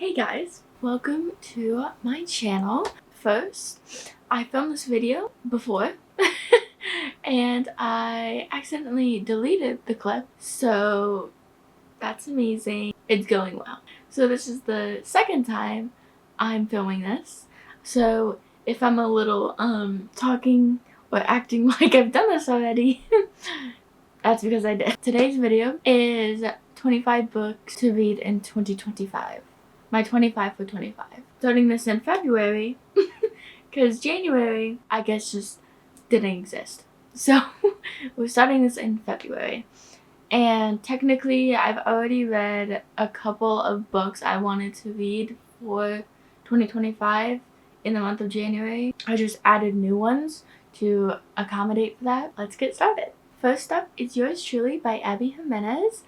Hey guys, welcome to my channel. First, I filmed this video before and I accidentally deleted the clip, so that's amazing. It's going well. So this is the second time I'm filming this. So if I'm a little talking or acting like I've done this already, that's because I did. Today's video is 25 books to read in 2025. My 25 for 25. Starting this in February, because January, I guess, just didn't exist. So we're starting this in February. And technically, I've already read a couple of books I wanted to read for 2025 in the month of January. I just added new ones to accommodate for that. Let's get started. First up is Yours Truly by Abby Jimenez.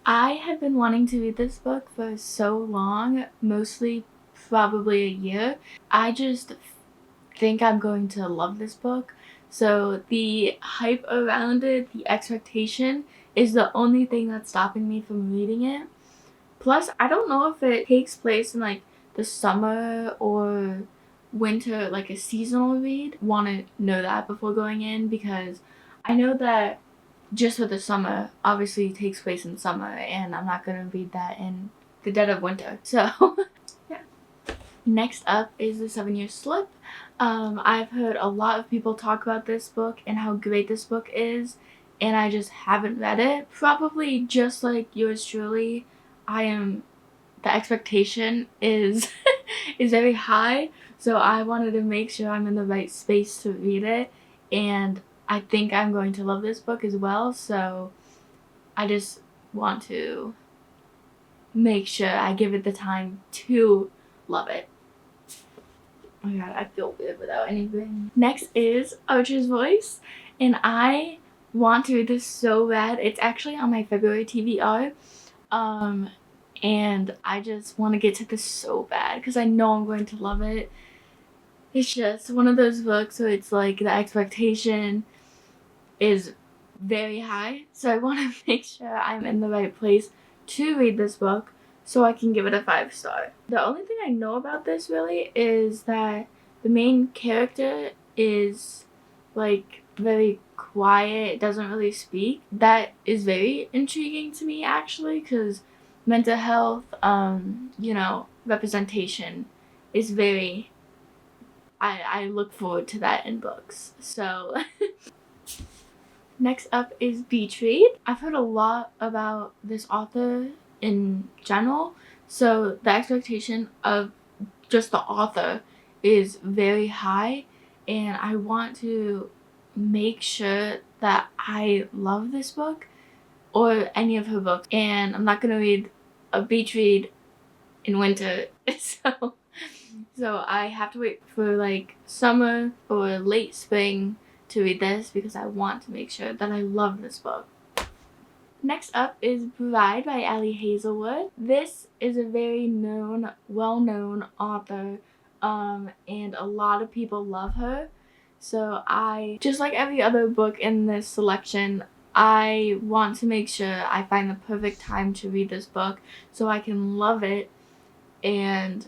I have been wanting to read this book for so long, mostly probably a year. I just think I'm going to love this book. So the hype around it, the expectation, is the only thing that's stopping me from reading it. Plus, I don't know if it takes place in like the summer or winter, like a seasonal read. Want to know that before going in, because I know that just for the summer, obviously it takes place in summer, and I'm not gonna read that in the dead of winter. So, yeah. Next up is The 7-Year Slip. I've heard a lot of people talk about this book and how great this book is, and I just haven't read it. Probably just like Yours Truly, the expectation is is very high, so I wanted to make sure I'm in the right space to read it, and I think I'm going to love this book as well, so I just want to make sure I give it the time to love it. Oh my god, I feel weird without anything. Next is Archer's Voice, and I want to read this so bad. It's actually on my February TBR, and I just want to get to this so bad because I know I'm going to love it. It's just one of those books where it's like the expectation is very high, so I want to make sure I'm in the right place to read this book so I can give it a 5-star. The only thing I know about this really is that the main character is like very quiet, doesn't really speak. That is very intriguing to me actually, because mental health, representation is very, I look forward to that in books. So next up is Beach Read. I've heard a lot about this author in general, so the expectation of just the author is very high, and I want to make sure that I love this book or any of her books, and I'm not gonna read a beach read in winter, so I have to wait for like summer or late spring to read this because I want to make sure that I love this book. Next up is Bride by Ali Hazelwood. This is a very well-known author, and a lot of people love her. So just like every other book in this selection, I want to make sure I find the perfect time to read this book so I can love it and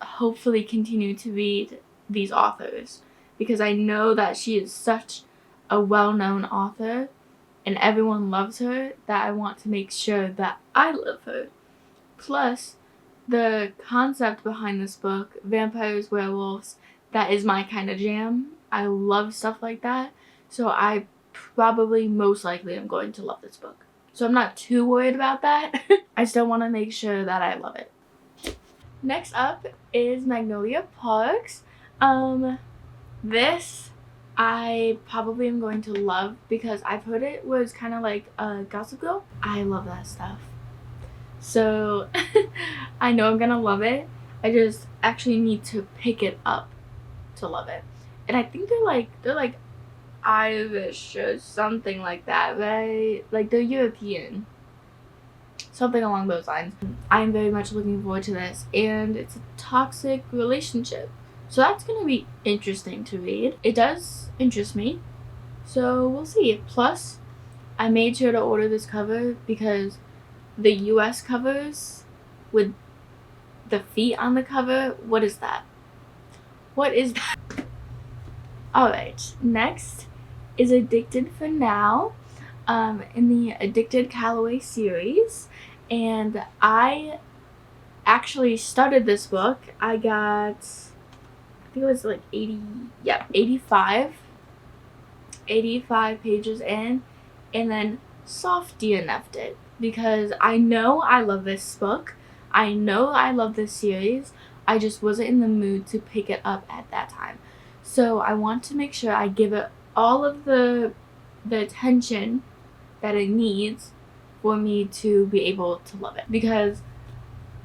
hopefully continue to read these authors, because I know that she is such a well-known author and everyone loves her that I want to make sure that I love her. Plus, the concept behind this book, vampires, werewolves, that is my kind of jam. I love stuff like that, so I probably most likely am going to love this book. So I'm not too worried about that. I still want to make sure that I love it. Next up is Magnolia Parks. This I probably am going to love because I've heard it was kind of like a Gossip Girl. I love that stuff. So I know I'm gonna love it. I just actually need to pick it up to love it. And I think they're like Irish or something like that, right? Like they're European. Something along those lines. I'm very much looking forward to this, and it's a toxic relationship. So that's going to be interesting to read. It does interest me, so we'll see. Plus, I made sure to order this cover because the US covers with the feet on the cover. What is that? What is that? Alright, next is Addicted for Now, in the Addicted Callaway series. And I actually started this book. I got, I think it was like 85 pages in, and then soft DNF'd it because I know I love this book. I know I love this series. I just wasn't in the mood to pick it up at that time. So I want to make sure I give it all of the attention that it needs for me to be able to love it. Because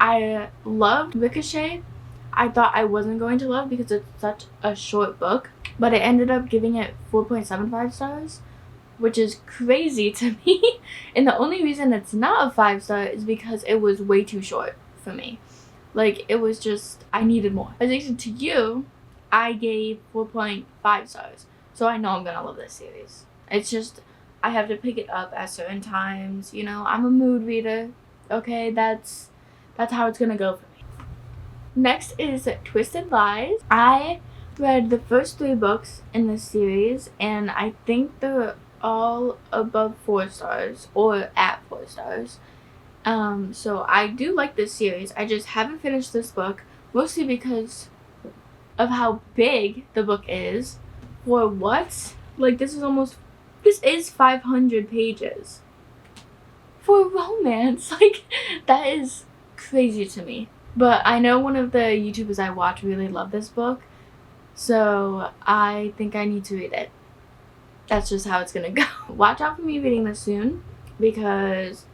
I loved Ricochet. I thought I wasn't going to love because it's such a short book, but I ended up giving it 4.75 stars, which is crazy to me. And the only reason it's not a 5-star is because it was way too short for me. Like, it was just, I needed more. Addicted to You, I gave 4.5 stars. So I know I'm gonna love this series. It's just, I have to pick it up at certain times. You know, I'm a mood reader. Okay, that's how it's gonna go for me. Next is Twisted Lies. I read the first 3 books in this series, and I think they're all above 4 stars or at 4 stars. So I do like this series. I just haven't finished this book, mostly because of how big the book is. For what? Like, this is 500 pages. For romance, like, that is crazy to me. But I know one of the YouTubers I watch really love this book, so I think I need to read it. That's just how it's gonna go. Watch out for me reading this soon, because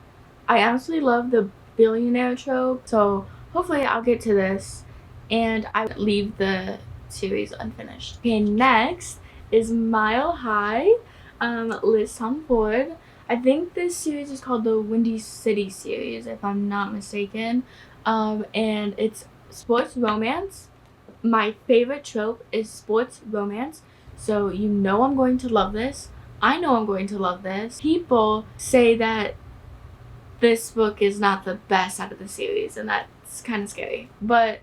I honestly love the billionaire trope, so hopefully I'll get to this and I leave the series unfinished. Okay, next is Mile High, Liz Tom Ford. I think this series is called the Windy City series, if I'm not mistaken. And it's sports romance. My favorite trope is sports romance, so you know I'm going to love this. I know I'm going to love this. People say that this book is not the best out of the series, and that's kind of scary. But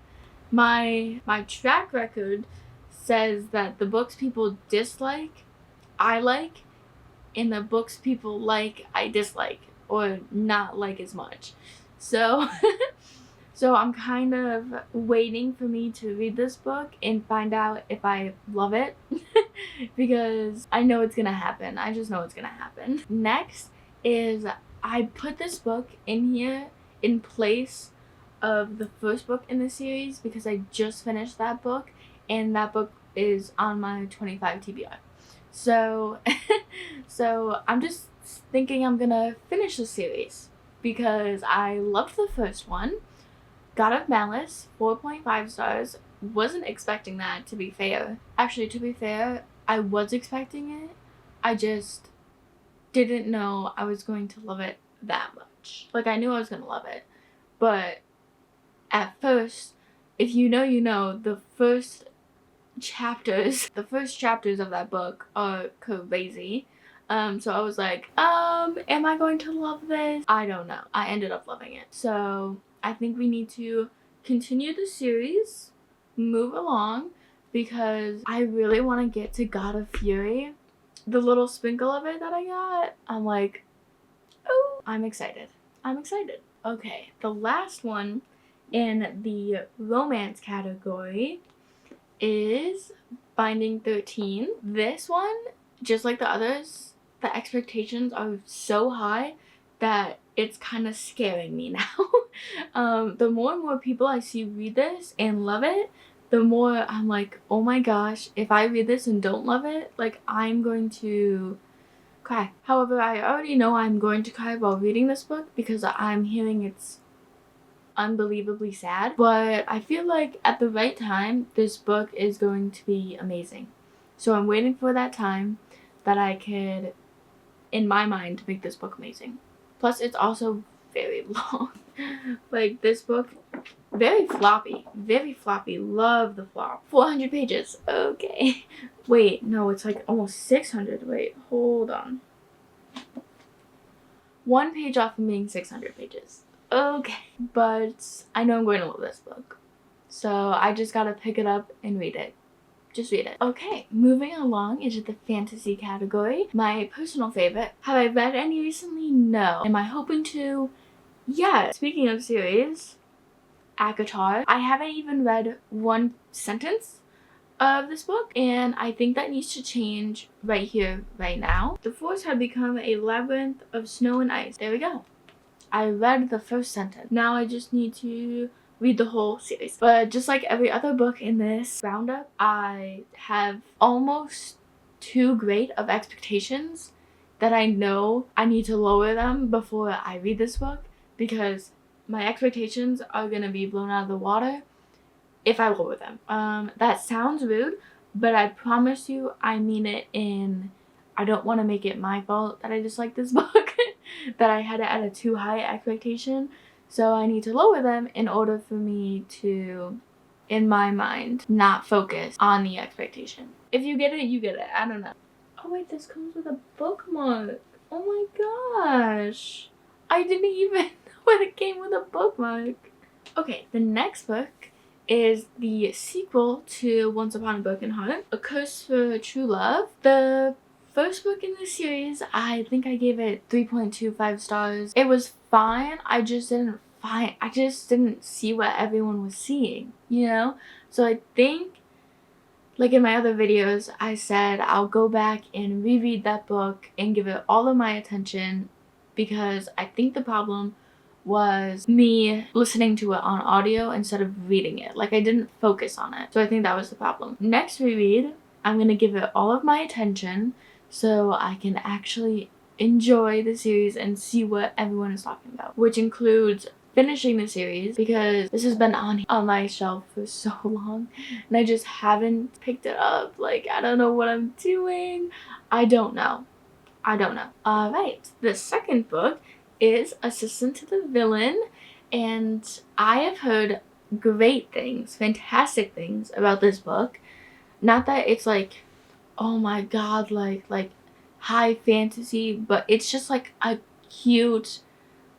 my track record says that the books people dislike, I like, and the books people like, I dislike, or not like as much. So so I'm kind of waiting for me to read this book and find out if I love it because I know it's gonna happen. I just know it's gonna happen. Next is, I put this book in here in place of the first book in the series because I just finished that book, and that book is on my 25 TBR. So so I'm just thinking I'm gonna finish the series because I loved the first one. God of Malice, 4.5 stars. Wasn't expecting that, to be fair. Actually, to be fair, I was expecting it. I just didn't know I was going to love it that much. Like, I knew I was going to love it. But at first, if you know, you know, the first chapters of that book are crazy. So I was like, am I going to love this? I don't know. I ended up loving it. So I think we need to continue the series, move along, because I really want to get to God of Fury. The little sprinkle of it that I got, I'm like, oh, I'm excited. I'm excited. Okay, the last one in the romance category is Binding 13. This one, just like the others, the expectations are so high that it's kind of scaring me now. The more and more people I see read this and love it, the more I'm like, oh my gosh, if I read this and don't love it, like, I'm going to cry. However, I already know I'm going to cry while reading this book because I'm hearing it's unbelievably sad. But I feel like at the right time, this book is going to be amazing. So I'm waiting for that time that I could, in my mind, make this book amazing. Plus, it's also very long. Like, this book, very floppy. Very floppy. Love the flop. 400 pages. Okay. Wait, no, it's like almost 600. Wait, hold on. One page off from being 600 pages. Okay. But I know I'm going to love this book. So I just gotta pick it up and read it. Just read it. Okay, moving along into the fantasy category. My personal favorite. Have I read any recently? No. Am I hoping to? Yeah. Speaking of series, ACOTAR. I haven't even read one sentence of this book, and I think that needs to change right here, right now. The forest had become a labyrinth of snow and ice. There we go. I read the first sentence. Now I just need to read the whole series. But just like every other book in this roundup, I have almost too great of expectations that I know I need to lower them before I read this book, because my expectations are gonna be blown out of the water if I lower them. That sounds rude, but I promise you I mean it in, I don't want to make it my fault that I dislike this book, that I had it at a too high expectation, so I need to lower them in order for me to, in my mind, not focus on the expectation. If you get it, you get it. I don't know. Oh wait, this comes with a bookmark. Oh my gosh. I didn't even know it came with a bookmark. Okay, the next book is the sequel to Once Upon a Broken Heart, A Curse for True Love. The first book in the series, I think I gave it 3.25 stars. It was fine. I just didn't see what everyone was seeing, you know? So I think, like in my other videos, I said I'll go back and reread that book and give it all of my attention, because I think the problem was me listening to it on audio instead of reading it. Like, I didn't focus on it. So I think that was the problem. Next reread, I'm going to give it all of my attention so I can actually enjoy the series and see what everyone is talking about, which includes finishing the series, because this has been on my shelf for so long and I just haven't picked it up. Like, I don't know what I'm doing. I don't know. Alright, the second book is Assistant to the Villain, and I have heard great things, fantastic things about this book. Not that it's like, oh my god, like high fantasy, but it's just like a cute,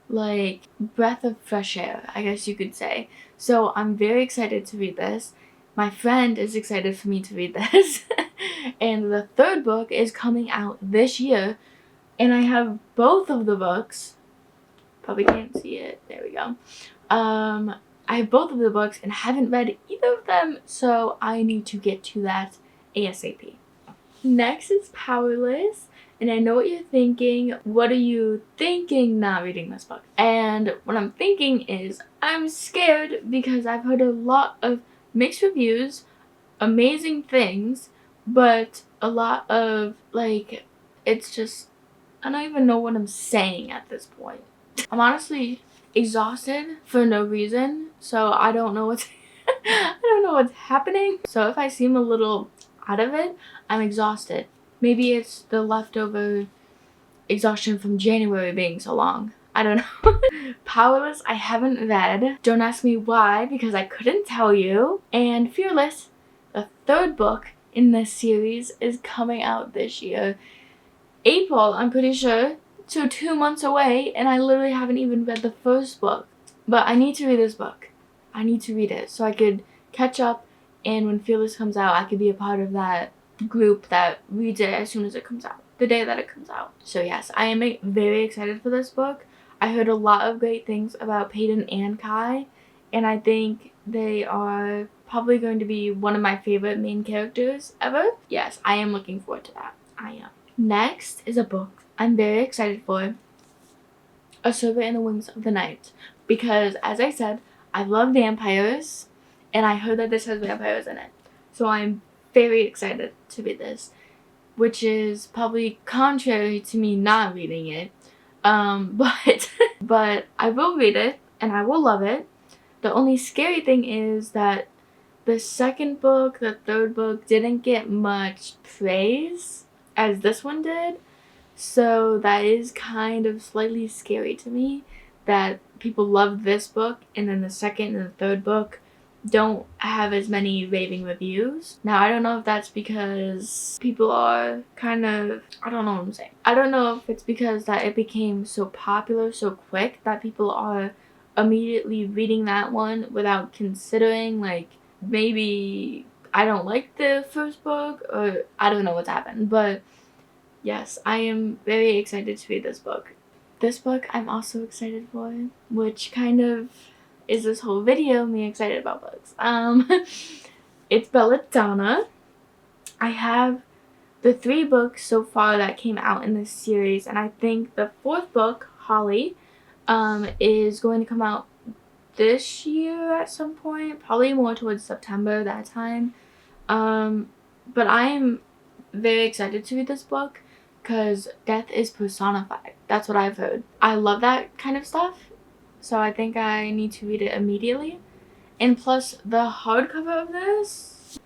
like, breath of fresh air, I guess you could say. So I'm very excited to read this. My friend is excited for me to read this. And the third book is coming out this year, and I have both of the books. Probably can't see it. There we go. I have both of the books and haven't read either of them, so I need to get to that ASAP. Next is Powerless, and I know what you're thinking. What are you thinking not reading this book? And what I'm thinking is I'm scared, because I've heard a lot of mixed reviews, amazing things, but a lot of, like, it's just, I don't even know what I'm saying at this point. I'm honestly exhausted for no reason, so I don't know what's I don't know what's happening. So if I seem a little out of it, I'm exhausted. Maybe it's the leftover exhaustion from January being so long. I don't know. Powerless, I haven't read. Don't ask me why, because I couldn't tell you. And Fearless, the third book in this series, is coming out this year. April, I'm pretty sure. So 2 months away, and I literally haven't even read the first book. But I need to read this book. I need to read it so I could catch up, and when Fearless comes out, I could be a part of that group that reads it as soon as it comes out, the day that it comes out. So yes, I am very excited for this book. I heard a lot of great things about Peyton and Kai, and I think they are probably going to be one of my favorite main characters ever. Yes, I am looking forward to that. I am. Next is a book I'm very excited for, A Servant in the Wings of the Night, because as I said, I love vampires, and I heard that this has vampires in it. So I'm very excited to read this, which is probably contrary to me not reading it. But I will read it, and I will love it. The only scary thing is that the second book, the third book, didn't get much praise as this one did. So that is kind of slightly scary to me, that people love this book and then the second and the third book don't have as many raving reviews. Now, I don't know if that's because people are kind of, I don't know what I'm saying. I don't know if it's because that it became so popular so quick that people are immediately reading that one without considering, like, maybe I don't like the first book, or I don't know what's happened. But yes, I am very excited to read this book. This book I'm also excited for, which kind of is this whole video me excited about books. It's Belladonna. I have the 3 books so far that came out in this series, and I think the 4th book, Holly, is going to come out this year at some point, probably more towards September, that time. But I am very excited to read this book because death is personified. That's what I've heard. I love that kind of stuff, so I think I need to read it immediately. And plus, the hardcover of this,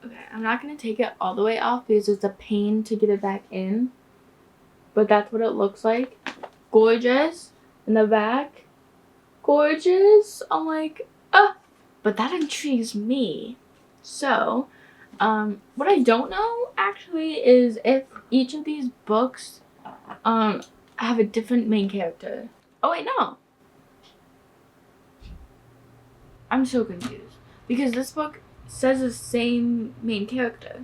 okay, I'm not going to take it all the way off because it's a pain to get it back in, but that's what it looks like. Gorgeous in the back. Gorgeous. I'm like, but that intrigues me. So, what I don't know actually is if each of these books have a different main character. Oh wait, no. I'm so confused because this book says the same main character,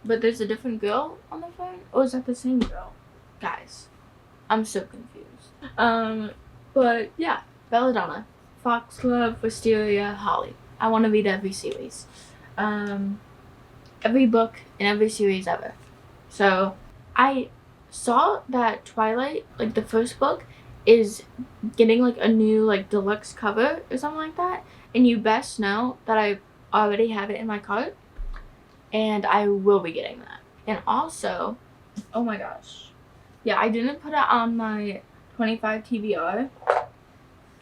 but there's a different girl on the front, or is that the same girl? Guys, I'm so confused. But yeah, Belladonna, Foxglove, Wisteria, Holly. I want to read every series. Every book in every series ever. So, I saw that Twilight, like the first book, is getting like a new like deluxe cover or something like that. And you best know that I already have it in my cart. And I will be getting that. And also, oh my gosh. Yeah, I didn't put it on my 25 TBR,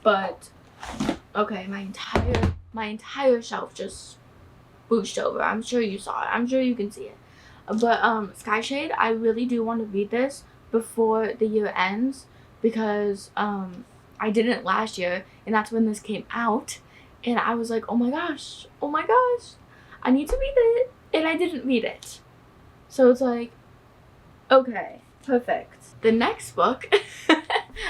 but okay, my entire shelf just booshed over. I'm sure you saw it. I'm sure you can see it. But Skyshade, I really do want to read this before the year ends because I didn't last year, and that's when this came out, and I was like, oh my gosh, I need to read it, and I didn't read it. So it's like, okay, perfect. The next book,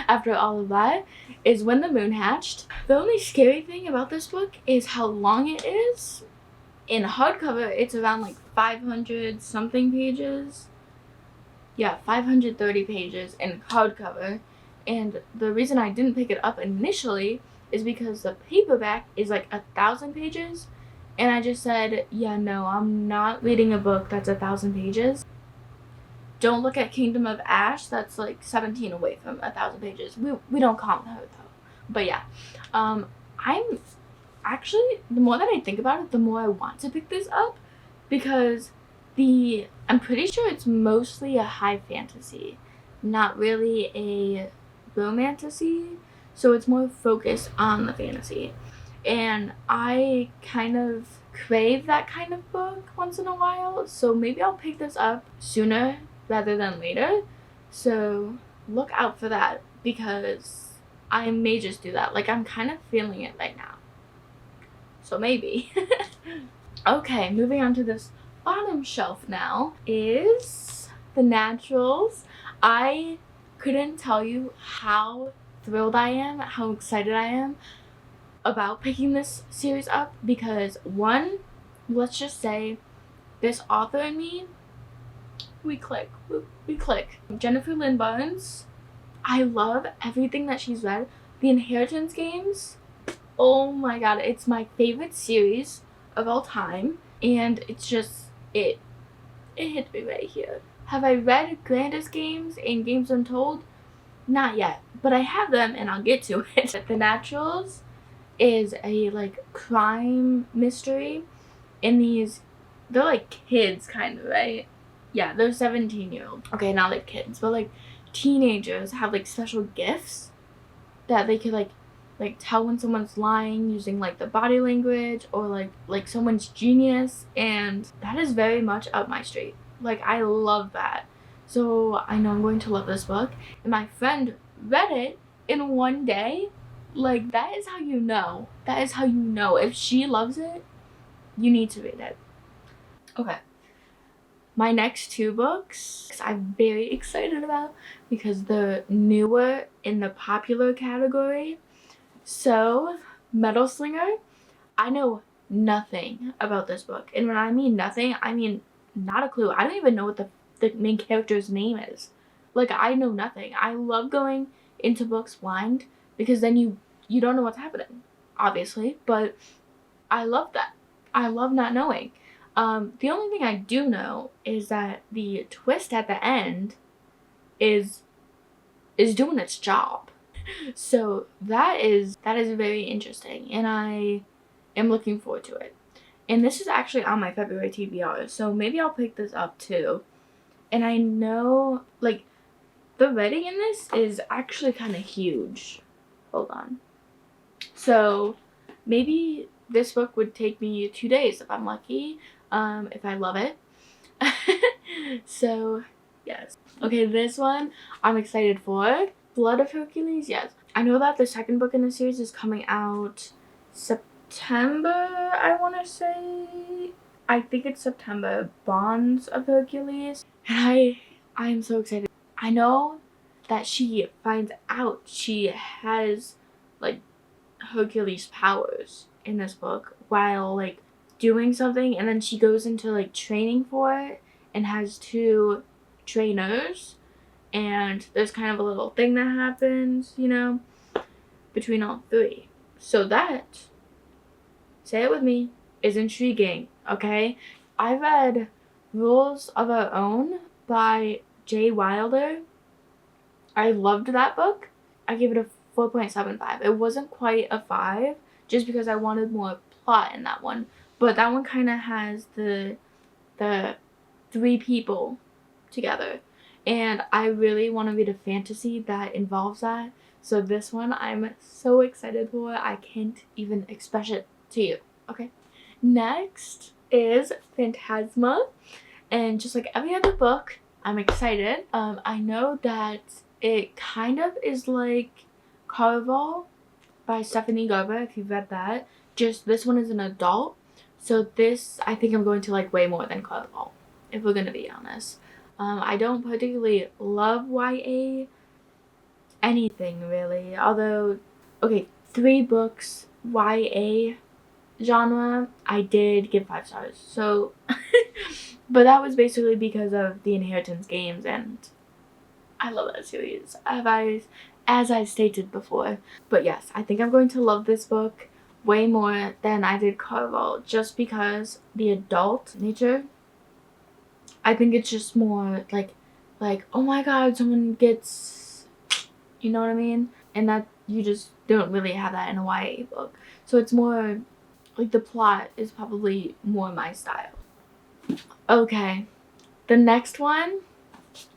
after all of that, is When the Moon Hatched. The only scary thing about this book is how long it is. In hardcover, it's around like 500 something pages. Yeah, 530 pages in hardcover. And the reason I didn't pick it up initially is because the paperback is like 1,000 pages. And I just said, yeah, no, I'm not reading a book that's 1,000 pages. Don't look at Kingdom of Ash, that's like 17 away from 1,000 pages. We don't count her though. But yeah, I'm actually, the more that I think about it, the more I want to pick this up because I'm pretty sure it's mostly a high fantasy, not really a romantasy. So it's more focused on the fantasy. And I kind of crave that kind of book once in a while. So maybe I'll pick this up sooner rather than later. So look out for that because I may just do that. Like I'm kind of feeling it right now. So maybe. Okay, moving on to this bottom shelf now is The Naturals. I couldn't tell you how thrilled I am, how excited I am about picking this series up because one, let's just say this author and me, we click. Jennifer Lynn Barnes, I love everything that she's read. The Inheritance Games, oh my god, it's my favorite series of all time, and it's just, it hit me right here. Have I read Grandest Games and Games Untold? Not yet, but I have them and I'll get to it. The Naturals is a like crime mystery, and they're like kids kind of, right? Yeah, they're 17-year-old. Okay, not like kids, but like teenagers have like special gifts that they could like tell when someone's lying using like the body language or like someone's genius, and that is very much up my street. Like I love that. So I know I'm going to love this book, and my friend read it in one day. Like that is how you know. That is how you know. If she loves it, you need to read it. Okay. My next 2 books I'm very excited about because they're newer in the popular category. So, Metal Slinger, I know nothing about this book. And when I mean nothing, I mean not a clue. I don't even know what the main character's name is. Like, I know nothing. I love going into books blind because then you don't know what's happening, obviously. But I love that. I love not knowing. The only thing I do know is that the twist at the end is doing its job. So that is very interesting, and I am looking forward to it. And this is actually on my February TBR, so maybe I'll pick this up too. And I know, like, the writing in this is actually kind of huge. Hold on. So maybe this book would take me 2 days if I'm lucky, if I love it. So, yes. Okay, this one I'm excited for. Blood of Hercules, yes. I know that the second book in the series is coming out September, I want to say. I think it's September. Bonds of Hercules. And I am so excited. I know that she finds out she has, like, Hercules powers in this book while, like, doing something, and then she goes into, like, training for it and has 2 trainers, and there's kind of a little thing that happens, you know, between all 3. So that, say it with me, is intriguing, okay? I read Rules of Our Own by J. Wilder. I loved that book. I gave it a 4.75. It wasn't quite a 5, just because I wanted more plot in that one. But that one kind of has the 3 people together. And I really want to read a fantasy that involves that. So this one I'm so excited for. I can't even express it to you. Okay. Next is Phantasma. And just like every other book, I'm excited. I know that it kind of is like Caraval by Stephanie Garber, if you've read that. Just this one is an adult. So this, I think I'm going to like way more than Caraval, if we're going to be honest. I don't particularly love YA anything, really. Although, okay, 3 books YA genre, I did give 5 stars. So, but that was basically because of the Inheritance games, and I love that series, as I stated before. But yes, I think I'm going to love this book way more than I did Caraval, just because the adult nature, I think it's just more like, oh my god, someone gets, you know what I mean? And that you just don't really have that in a YA book. So it's more, like, the plot is probably more my style. Okay, the next one,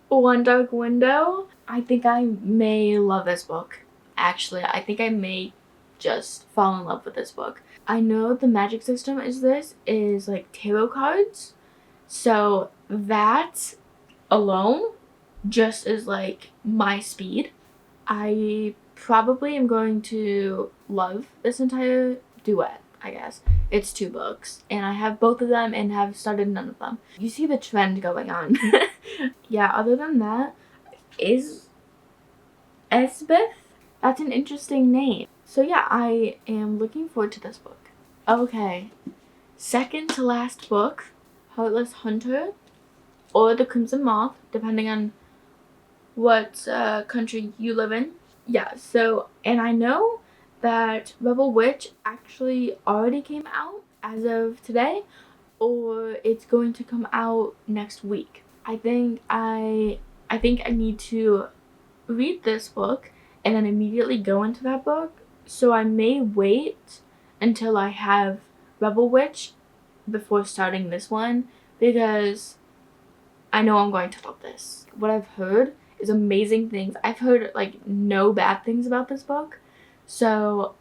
One Dark Window. I think I may love this book. Actually, I think I may just fall in love with this book. I know the magic system is like tarot cards. So that alone just is like my speed. I probably am going to love this entire duet, I guess. It's 2 books, and I have both of them and have started none of them. You see the trend going on. Yeah, other than that, is Esbeth? That's an interesting name. So yeah, I am looking forward to this book. Okay, second to last book, Heartless Hunter or The Crimson Moth, depending on what country you live in. Yeah, so, and I know that Rebel Witch actually already came out as of today, or it's going to come out next week. I think I need to read this book and then immediately go into that book. So I may wait until I have Rebel Witch before starting this one, because I know I'm going to love this. What I've heard is amazing things. I've heard like no bad things about this book. So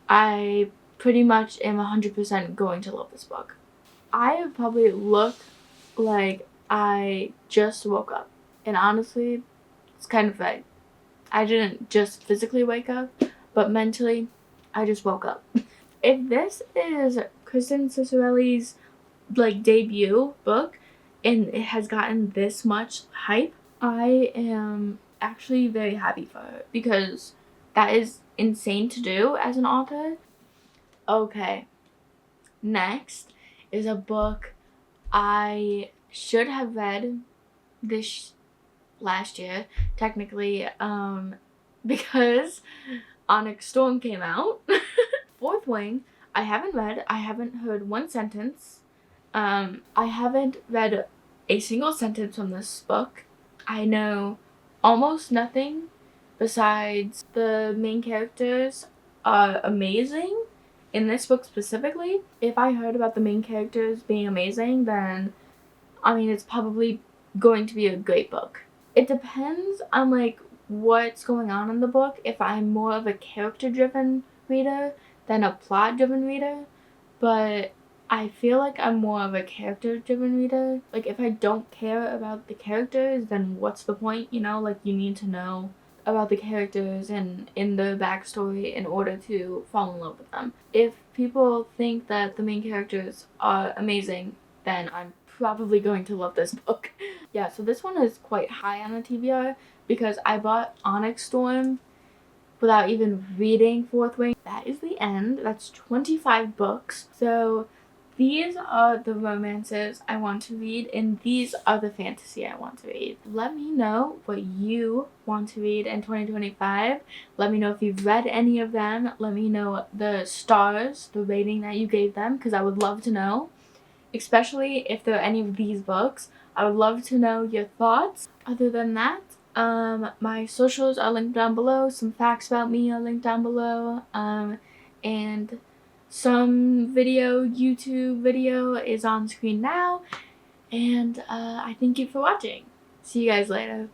I pretty much am 100% going to love this book. I probably look like I just woke up. And honestly, it's kind of like I didn't just physically wake up, but mentally, I just woke up. If this is Kristen Cicerelli's like debut book and it has gotten this much hype, I am actually very happy for her, because that is insane to do as an author. Okay, next is a book I should have read this last year, technically, because Onyx Storm came out. Fourth Wing, I haven't read. I haven't heard one sentence. I haven't read a single sentence from this book. I know almost nothing besides the main characters are amazing in this book specifically. If I heard about the main characters being amazing, then I mean, it's probably going to be a great book. It depends on like what's going on in the book. If I'm more of a character-driven reader than a plot-driven reader, but I feel like I'm more of a character-driven reader. Like, if I don't care about the characters, then what's the point, you know? Like, you need to know about the characters and in the backstory in order to fall in love with them. If people think that the main characters are amazing, then I'm probably going to love this book. Yeah, so this one is quite high on the TBR because I bought Onyx Storm without even reading Fourth Wing. That is the end. That's 25 books. So these are the romances I want to read, and these are the fantasy I want to read. Let me know what you want to read in 2025. Let me know if you've read any of them. Let me know the stars, the rating that you gave them, because I would love to know. Especially if there are any of these books. I would love to know your thoughts. Other than that, my socials are linked down below. Some facts about me are linked down below. And some YouTube video is on screen now. And I thank you for watching. See you guys later.